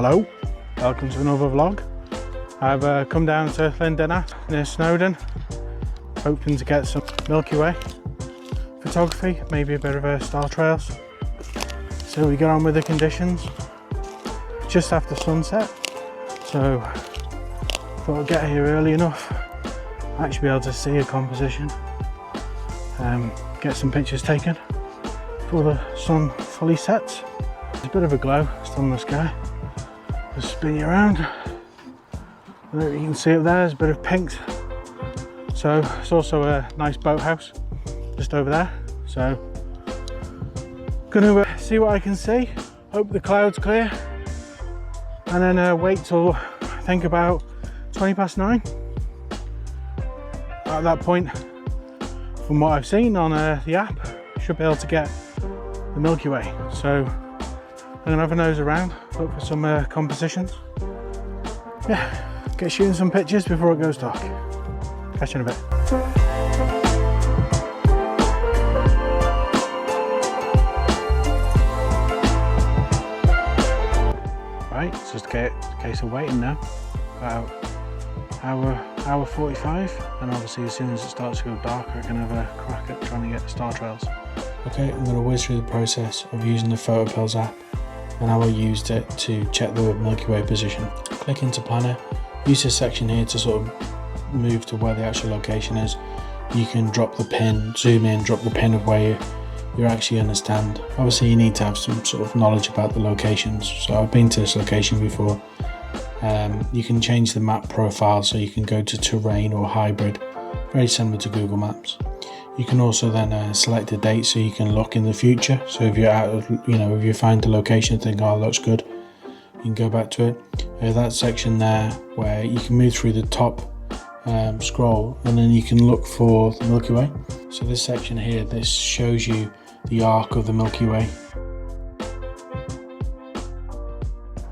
Hello, welcome to another vlog. I've come down to Llyn Dinas near Snowdon, hoping to get some Milky Way photography, maybe a bit of star trails. So we get on with the conditions just after sunset, so thought I'd get here early enough, actually be able to see a composition, get some pictures taken before the sun fully sets. There's a bit of a glow still in the sky. Just spin you around. You can see up there, there's a bit of pinks. So it's also a nice boathouse just over there. So gonna see what I can see. Hope the clouds clear, and then wait till I think about 9:20. At that point, from what I've seen on the app, should be able to get the Milky Way. So I'm gonna have a nose around, look for some compositions. Yeah, get shooting some pictures before it goes dark. Catch you in a bit. Right, it's just a case of waiting now. About hour 45, and obviously as soon as it starts to go dark, I can have a crack at trying to get the star trails. Okay, I'm going to whiz through the process of using the Photopills app and how I used it to check the Milky Way position. Click into Planner, use this section here to sort of move to where the actual location is. You can drop the pin, zoom in, drop the pin of where you're actually going to stand. Obviously you need to have some sort of knowledge about the locations, so I've been to this location before. You can change the map profile, so you can go to terrain or hybrid, very similar to Google Maps. You can also then select a date so you can look in the future. So if you're out of, if you find the location and think, oh, looks good, you can go back to it. That section there where you can move through the top scroll, and then you can look for the Milky Way. So this section here, this shows you the arc of the Milky Way.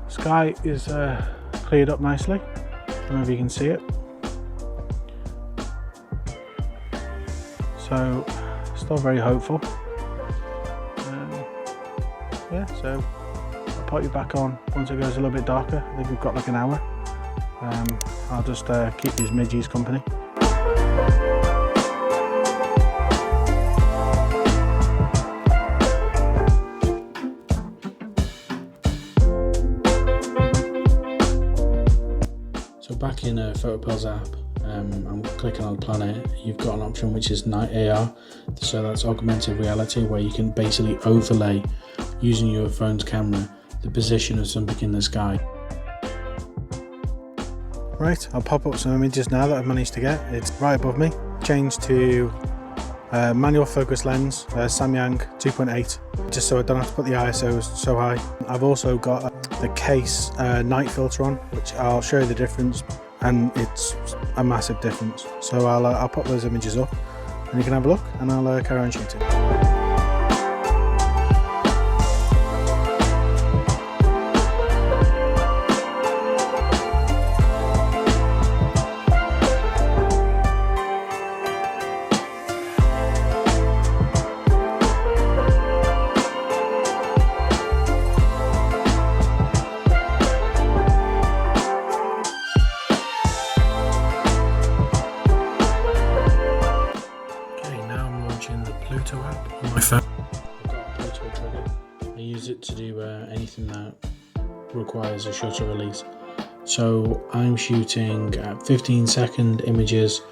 Sky is cleared up nicely. I don't know if you can see it. So still very hopeful. Yeah, so I'll put you back on once it goes a little bit darker. I think we've got like an hour. I'll just keep these midges company. So back in Photopills app, I'm clicking on Planner. You've got an option which is Night AR, so that's augmented reality, where you can basically overlay, using your phone's camera, the position of something in the sky. Right, I'll pop up some images now that I've managed to get. It's right above me. Change to manual focus lens, Samyang 2.8, just so I don't have to put the ISO so high. I've also got the case night filter on, which I'll show you the difference, and it's a massive difference. So I'll pop those images up and you can have a look, and I'll carry on shooting. App on my phone. I've got a Pluto trigger. I use it to do anything that requires a shutter release. So I'm shooting at 15-second images,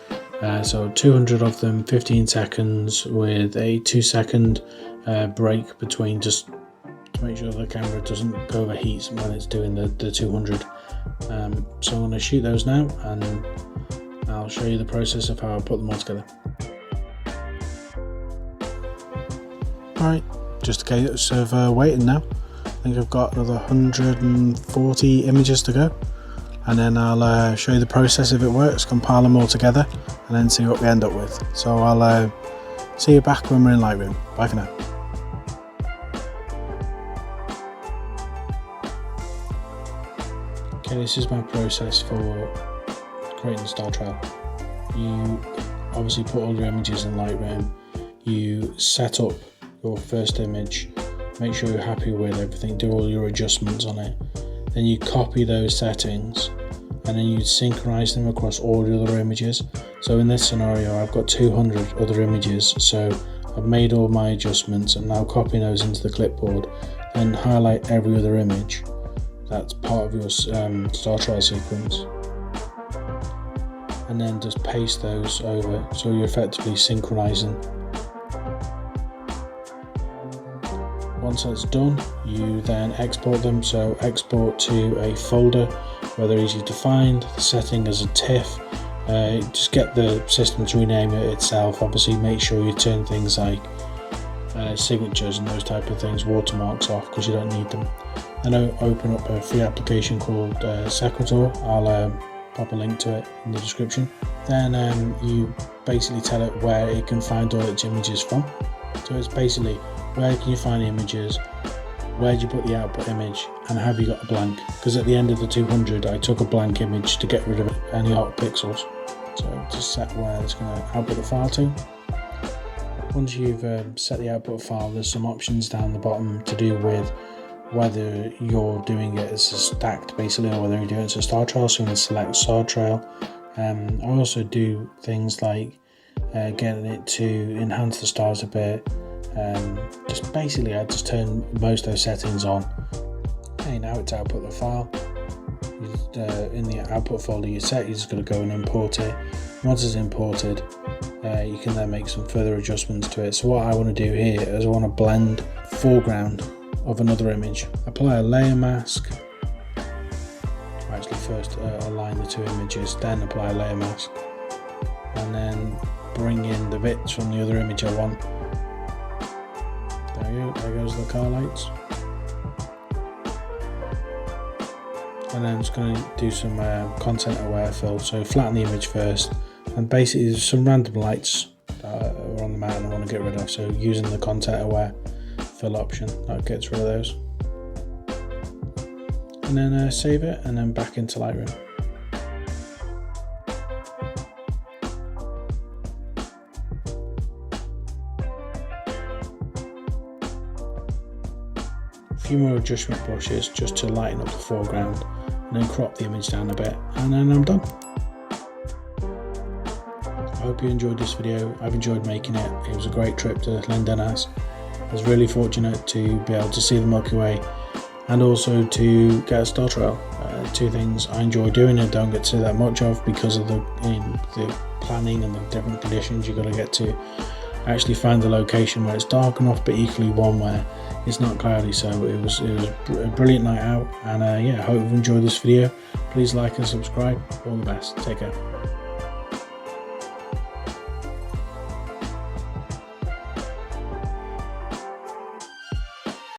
so 200 of them, 15 seconds with a 2-second break between, just to make sure the camera doesn't overheat when it's doing the 200. So I'm going to shoot those now, and I'll show you the process of how I put them all together. Alright, just a case of waiting now. I think I've got another 140 images to go, and then I'll show you the process if it works, compile them all together, and then see what we end up with. So I'll see you back when we're in Lightroom. Bye for now. Okay, this is my process for creating a star trail. You obviously put all your images in Lightroom, you set up your first image, make sure you're happy with everything, do all your adjustments on it, then you copy those settings and then you synchronize them across all the other images. So in this scenario I've got 200 other images, so I've made all my adjustments. I'm now copying those into the clipboard and highlight every other image that's part of your star trail sequence, and then just paste those over, so you're effectively synchronizing. Once that's done, you then export them. So export to a folder where they're easy to find, the setting as a TIFF. Just get the system to rename it itself. Obviously make sure you turn things like signatures and those type of things, watermarks off, because you don't need them. And open up a free application called Sequitur. I'll pop a link to it in the description. Then you basically tell it where it can find all its images from. So it's basically, where can you find the images, where do you put the output image, and have you got a blank? Because at the end of the 200 I took a blank image to get rid of any hot pixels. So just set where it's going to output the file to. Once you've set the output file, there's some options down the bottom to do with whether you're doing it as a stacked basically, or whether you're doing it as a star trail. So you can select star trail. I also do things like getting it to enhance the stars a bit. Just basically I just turn most of those settings on. Okay, now it's output the file. In the output folder you're just going to go and import it. Once it's imported, you can then make some further adjustments to it. So what I want to do here is I want to blend foreground of another image. Apply a layer mask. Actually first align the two images, then apply a layer mask, and then bring in the bits from the other image I want. There you go, there goes the car lights. And then I'm just going to do some content aware fill. So flatten the image first, and basically there's some random lights that are on the mountain I want to get rid of. So using the content aware fill option, that gets rid of those. And then save it, and then back into Lightroom. A few more adjustment brushes just to lighten up the foreground, and then crop the image down a bit, and then I'm done. I hope you enjoyed this video. I've enjoyed making it. It was a great trip to Llyn Dinas. I was really fortunate to be able to see the Milky Way and also to get a star trail. Two things I enjoy doing and don't get to that much of because of the planning and the different conditions you've got to get to actually find the location where it's dark enough, but equally one where it's not cloudy. So it was a brilliant night out, and yeah, I hope you've enjoyed this video. Please like and subscribe. All the best. Take care.